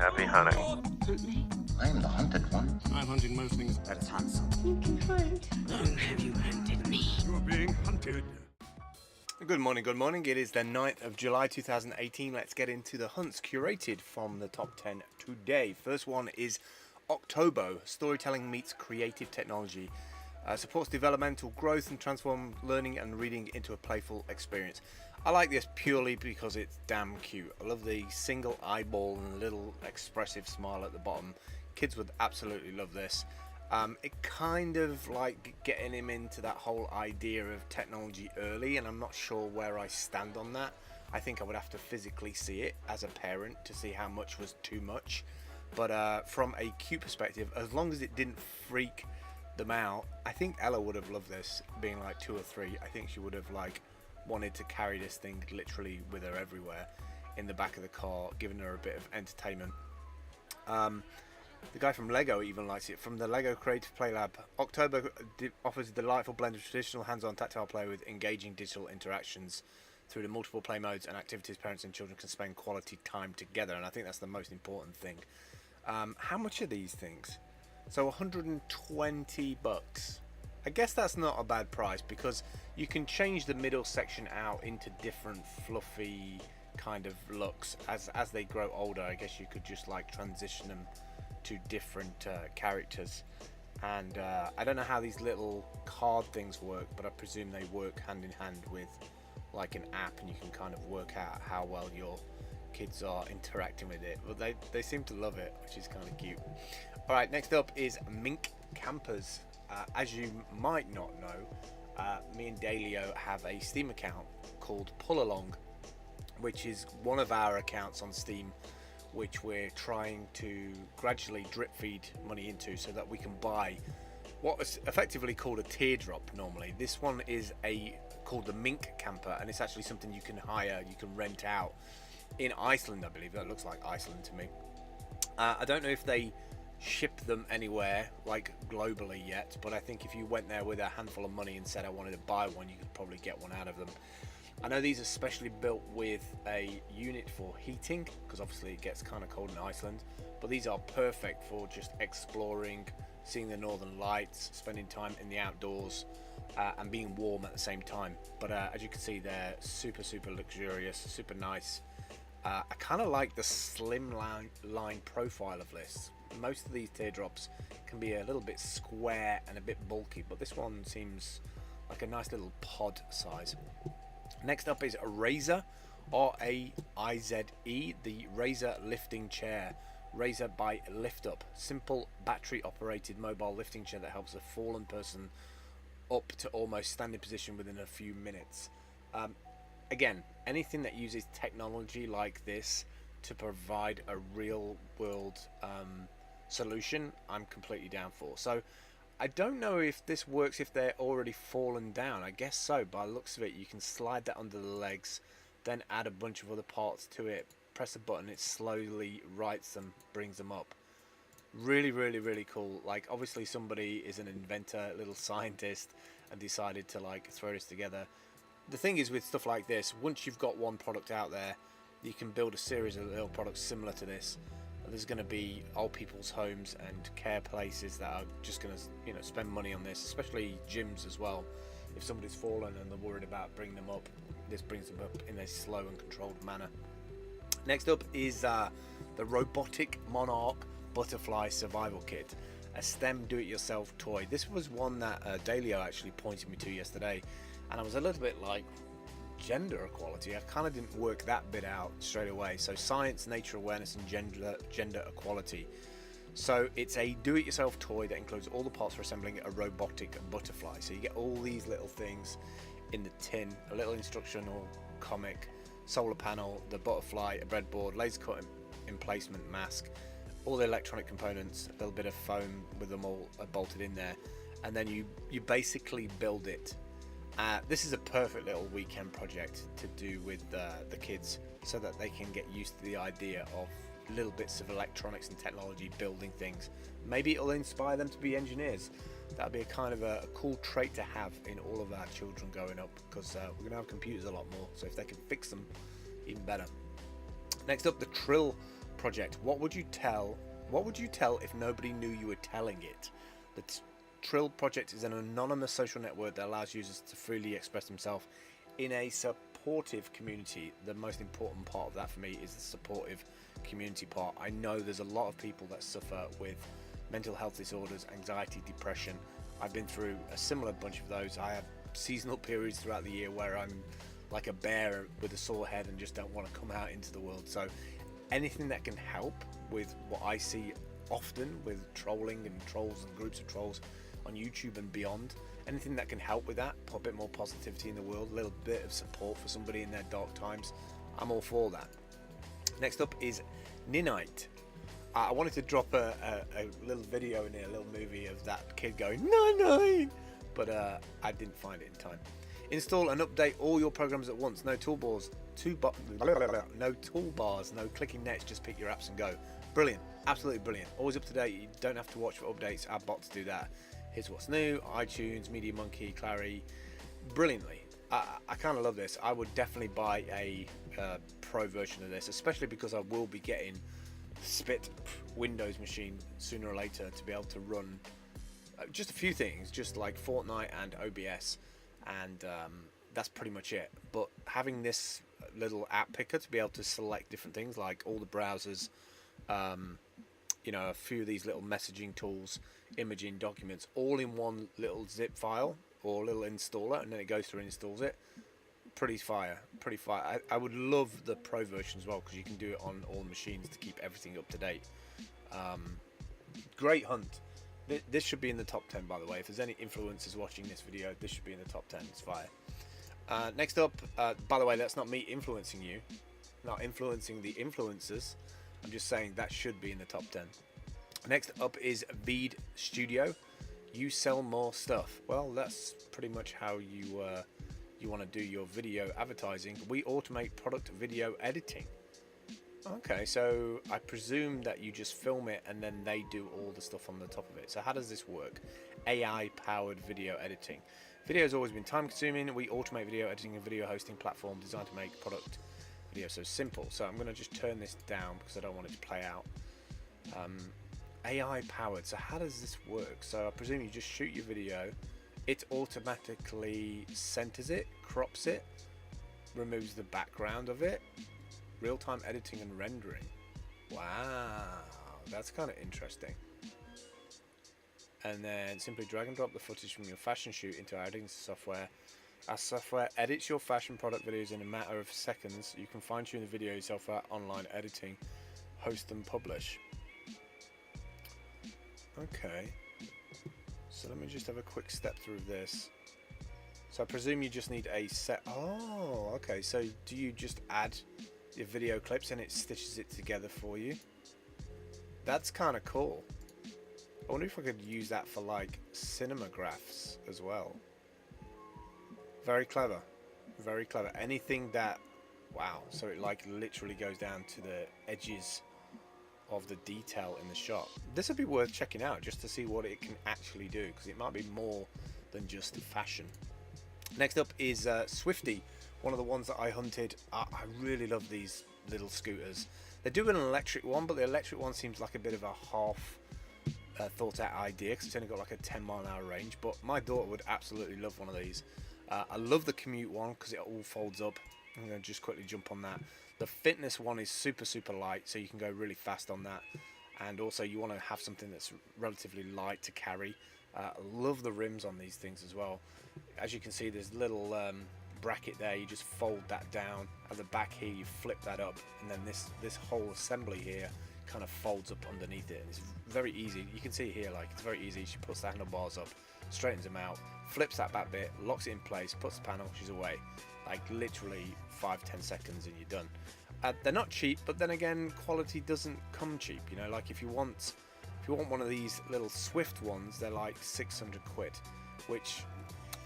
Happy hunting. Hunt me. I am the hunted one. I'm hunting most things. Let us hunt some. You can hunt. Oh, have you hunted me? You're being hunted. Good morning, good morning. It is the 9th of July 2018. Let's get into the hunts curated from the top 10 today. First one is Octobo. Storytelling meets creative technology. Supports developmental growth and transforms learning and reading into a playful experience. I like this purely because it's damn cute. I love the single eyeball and the little expressive smile at the bottom. Kids would absolutely love this. It kind of like getting him into that whole idea of technology early, and I'm not sure where I stand on that. I think I would have to physically see it as a parent to see how much was too much. But from a cute perspective, as long as it didn't freak them out, I think Ella would have loved this, being like 2 or 3. I think she would have like wanted to carry this thing literally with her everywhere in the back of the car, giving her a bit of entertainment. The guy from Lego even likes it. From the Lego Creative Play Lab, October offers a delightful blend of traditional hands-on tactile play with engaging digital interactions through the multiple play modes and activities parents and children can spend quality time together, and I think that's the most important thing. How much are these things? So 120 bucks. I guess that's not a bad price because you can change the middle section out into different fluffy kind of looks as they grow older. I guess you could just like transition them to different characters, and I don't know how these little card things work, but I presume they work hand in hand with like an app, and you can kind of work out how well your kids are interacting with it. But they seem to love it, which is kind of cute. Alright, next up is mink-campers. As you might not know, me and Dalio have a Steam account called Pull Along, which is one of our accounts on Steam, which we're trying to gradually drip feed money into so that we can buy what is effectively called a teardrop normally. This one is called the mink-camper, and it's actually something you can hire, you can rent out in Iceland, I believe. That looks like Iceland to me. I don't know if they ship them anywhere like globally yet, but I think if you went there with a handful of money and said I wanted to buy one, you could probably get one out of them. I know these are specially built with a unit for heating because obviously it gets kind of cold in Iceland, but these are perfect for just exploring, seeing the northern lights, spending time in the outdoors, and being warm at the same time. But as you can see, they're super luxurious, super nice. I kind of like the slim line profile of this. Most of these teardrops can be a little bit square and a bit bulky, but this one seems like a nice little pod size. Next up is a Razor, R-A-I-Z-E, the Razor lifting chair. Razor by Lift Up, simple battery operated mobile lifting chair that helps a fallen person up to almost standing position within a few minutes. Again, anything that uses technology like this to provide a real world solution, I'm completely down for. So I don't know if this works if they're already fallen down. I guess so. By the looks of it, you can slide that under the legs, then add a bunch of other parts to it, press a button, it slowly rights them, brings them up. Really cool. Like, obviously somebody is an inventor, a little scientist, and decided to like throw this together. The thing is with stuff like this, once you've got one product out there, you can build a series of little products similar to this. There's going to be old people's homes and care places that are just going to, you know, spend money on this, especially gyms as well. If somebody's fallen and they're worried about bringing them up, this brings them up in a slow and controlled manner. Next up is the Robotic Monarch Butterfly Survival Kit, a STEM do-it-yourself toy. This was one that Dalio actually pointed me to yesterday, and I was a little bit like, gender equality, I kind of didn't work that bit out straight away. So science, nature awareness, and gender equality. So it's a do-it-yourself toy that includes all the parts for assembling a robotic butterfly. So you get all these little things in the tin, a little instructional comic, solar panel, the butterfly, a breadboard, laser cut emplacement mask, all the electronic components, a little bit of foam with them all bolted in there, and then you basically build it. This is a perfect little weekend project to do with the kids so that they can get used to the idea of little bits of electronics and technology building things. Maybe it'll inspire them to be engineers. That'd be a kind of a cool trait to have in all of our children growing up, because we're going to have computers a lot more, so if they can fix them, even better. Next up, the Trill Project. What would you tell if nobody knew you were telling it? The Trill Project is an anonymous social network that allows users to freely express themselves in a supportive community. The most important part of that for me is the supportive community part. I know there's a lot of people that suffer with mental health disorders, anxiety, depression. I've been through a similar bunch of those. I have seasonal periods throughout the year where I'm like a bear with a sore head and just don't want to come out into the world. So anything that can help with what I see often with trolling and trolls and groups of trolls on YouTube and beyond, anything that can help with that, put a bit more positivity in the world, a little bit of support for somebody in their dark times, I'm all for that. Next up is Ninite. I wanted to drop a little video in here, a little movie of that kid going Ninite, but I didn't find it in time. Install and update all your programs at once. No toolbars, no clicking next, just pick your apps and go. Brilliant, absolutely brilliant. Always up to date. You don't have to watch for updates. Our bots do that. Here's what's new, iTunes, Media Monkey, Clary, brilliantly. I kind of love this. I would definitely buy a pro version of this, especially because I will be getting Spit Windows machine sooner or later to be able to run just a few things, just like Fortnite and OBS, and that's pretty much it. But having this little app picker to be able to select different things like all the browsers, you know, a few of these little messaging tools, imaging documents, all in one little zip file or little installer, and then it goes through and installs it. Pretty fire. I would love the pro version as well, because you can do it on all machines to keep everything up to date. Great hunt. This should be in the top 10, by the way. If there's any influencers watching this video, this should be in the top 10. It's fire. Next up, by the way, that's not me influencing you, not influencing the influencers. I'm just saying that should be in the top 10. Next up is Bead Studio. You sell more stuff. Well, that's pretty much how you want to do your video advertising. We automate product video editing. Okay, so I presume that you just film it and then they do all the stuff on the top of it. So how does this work? AI powered video editing. Video has always been time consuming. We automate video editing and video hosting platform designed to make product video so simple. So I'm going to just turn this down because I don't want it to play out. AI powered. So how does this work? So I presume you just shoot your video, it automatically centers it, crops it, removes the background of it, real-time editing and rendering. Wow, that's kind of interesting. And then simply drag and drop the footage from your fashion shoot into our editing software. Our software edits your fashion product videos in a matter of seconds. You can fine-tune the video yourself for online editing, host and publish. Okay, so let me just have a quick step through this. So I presume you just need a set. Oh, okay, so do you just add your video clips and it stitches it together for you? That's kind of cool. I wonder if I could use that for like cinemagraphs as well. Very clever, very clever. Anything that, wow, so it like literally goes down to the edges of the detail in the shot. This would be worth checking out just to see what it can actually do, because it might be more than just fashion. Next up is Swifty, one of the ones that I hunted. I really love these little scooters. They do an electric one, but the electric one seems like a bit of a half thought out idea, because it's only got like a 10-mile-an-hour range, but my daughter would absolutely love one of these. I love the commute one because it all folds up. I'm going to just quickly jump on that. The fitness one is super light, so you can go really fast on that, and also you want to have something that's relatively light to carry. I love the rims on these things as well. As you can see, there's a little bracket there. You just fold that down. At the back here, you flip that up, and then this whole assembly here kind of folds up underneath it. And it's very easy. You can see here, like, it's very easy. She puts the handlebars up, straightens them out, flips that back bit, locks it in place, puts the panel, she's away. Like literally 5-10 seconds and you're done. They're not cheap, but then again, quality doesn't come cheap. You know, like if you want one of these little Swift ones, they're like 600 quid, which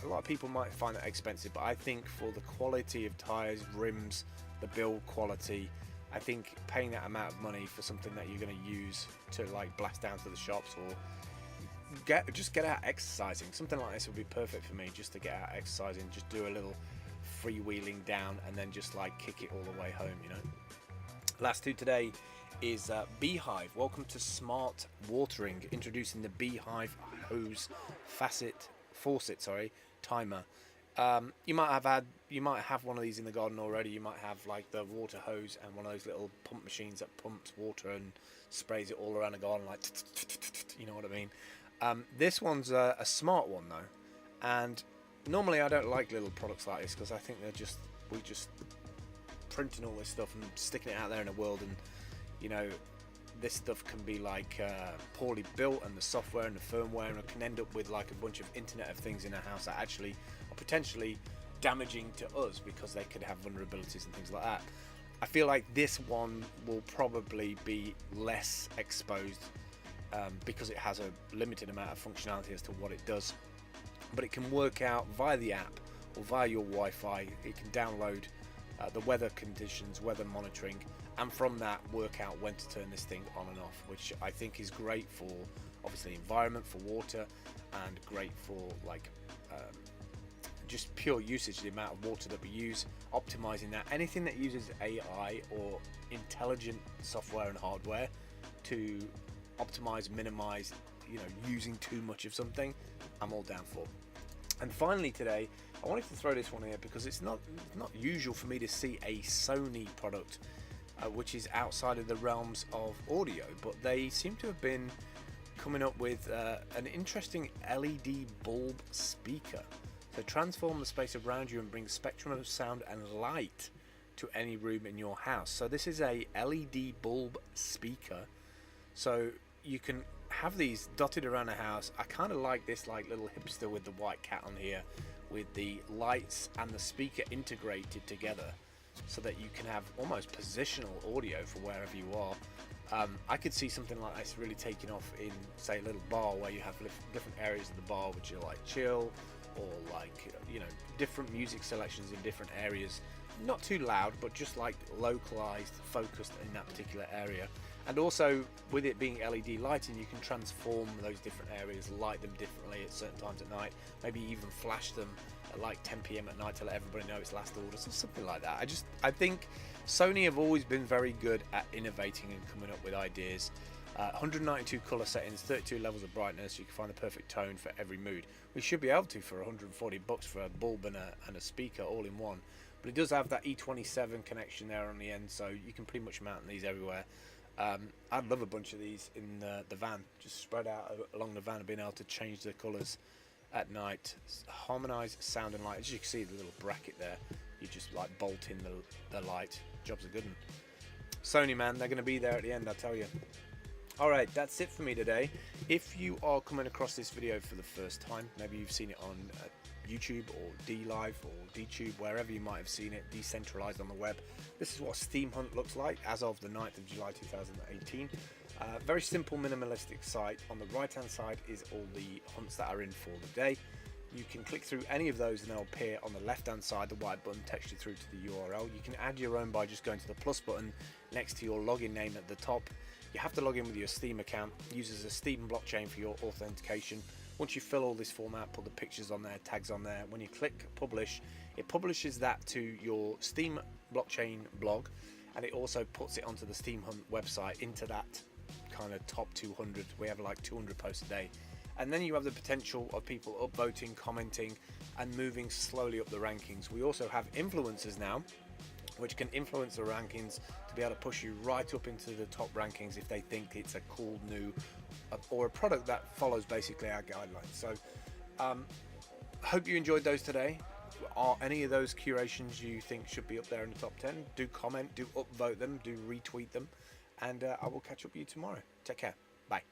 a lot of people might find that expensive, but I think for the quality of tires, rims, the build quality, I think paying that amount of money for something that you're going to use to like blast down to the shops or just get out exercising, something like this would be perfect for me, just to get out exercising, just do a little freewheeling down and then just like kick it all the way home, you know. Last two today is Beehive. Welcome to Smart Watering, introducing the Beehive hose faucet timer. You might have one of these in the garden already. You might have like the water hose and one of those little pump machines that pumps water and sprays it all around the garden, like, you know what I mean. This one's a smart one though, and normally I don't like little products like this because I think we're just printing all this stuff and sticking it out there in the world, and you know, this stuff can be like poorly built, and the software and the firmware, and it can end up with like a bunch of Internet of Things in a house that actually are potentially damaging to us because they could have vulnerabilities and things like that. I feel like this one will probably be less exposed because it has a limited amount of functionality as to what it does, but it can work out via the app or via your Wi-Fi. It can download the weather conditions, weather monitoring, and from that work out when to turn this thing on and off, which I think is great for obviously environment, for water, and great for like just pure usage, the amount of water that we use, optimizing that. Anything that uses AI or intelligent software and hardware to optimize, minimize, you know, using too much of something, I'm all down for. And finally today, I wanted to throw this one here because it's not usual for me to see a Sony product which is outside of the realms of audio, but they seem to have been coming up with an interesting LED bulb speaker. So transform the space around you and bring spectrum of sound and light to any room in your house. So this is a LED bulb speaker, so you can have these dotted around the house. I kind of like this like little hipster with the white cat on here, with the lights and the speaker integrated together, so that you can have almost positional audio for wherever you are. I could see something like this really taking off in, say, a little bar where you have different areas of the bar which are like chill, or like, you know, different music selections in different areas. Not too loud, but just like localized, focused in that particular area. And also with it being LED lighting, you can transform those different areas, light them differently at certain times at night, maybe even flash them at like 10 PM at night to let everybody know it's last orders or something like that. I think Sony have always been very good at innovating and coming up with ideas. 192 color settings, 32 levels of brightness. You can find the perfect tone for every mood. We should be able to for 140 bucks for a bulb and a speaker all in one. But it does have that E27 connection there on the end, so you can pretty much mount these everywhere. I'd love a bunch of these in the van, just spread out along the van, and being able to change the colours at night. Harmonise sound and light. As you can see, the little bracket there, you just like bolt in the light. Job's a good one. Sony, man, they're going to be there at the end, I tell you. Alright, that's it for me today. If you are coming across this video for the first time, maybe you've seen it on YouTube or D-Live or D-Tube, wherever you might have seen it, decentralized on the web. This is what steem-hunt looks like as of the 9th of July 2018. Very simple, minimalistic site. On the right hand side is all the hunts that are in for the day. You can click through any of those and they'll appear on the left hand side. The white button takes you through to the URL. You can add your own by just going to the plus button next to your login name at the top. You have to log in with your Steam account. It uses a Steam blockchain for your authentication. Once you fill all this form out, put the pictures on there, tags on there, when you click publish, it publishes that to your Steam blockchain blog, and it also puts it onto the steem-hunt website into that kind of top 200. We have like 200 posts a day. And then you have the potential of people upvoting, commenting, and moving slowly up the rankings. We also have influencers now, which can influence the rankings to be able to push you right up into the top rankings if they think it's a cool new or a product that follows basically our guidelines. So hope you enjoyed those today. Are any of those curations you think should be up there in the top 10? Do comment, do upvote them, do retweet them, and I will catch up with you tomorrow. Take care. Bye.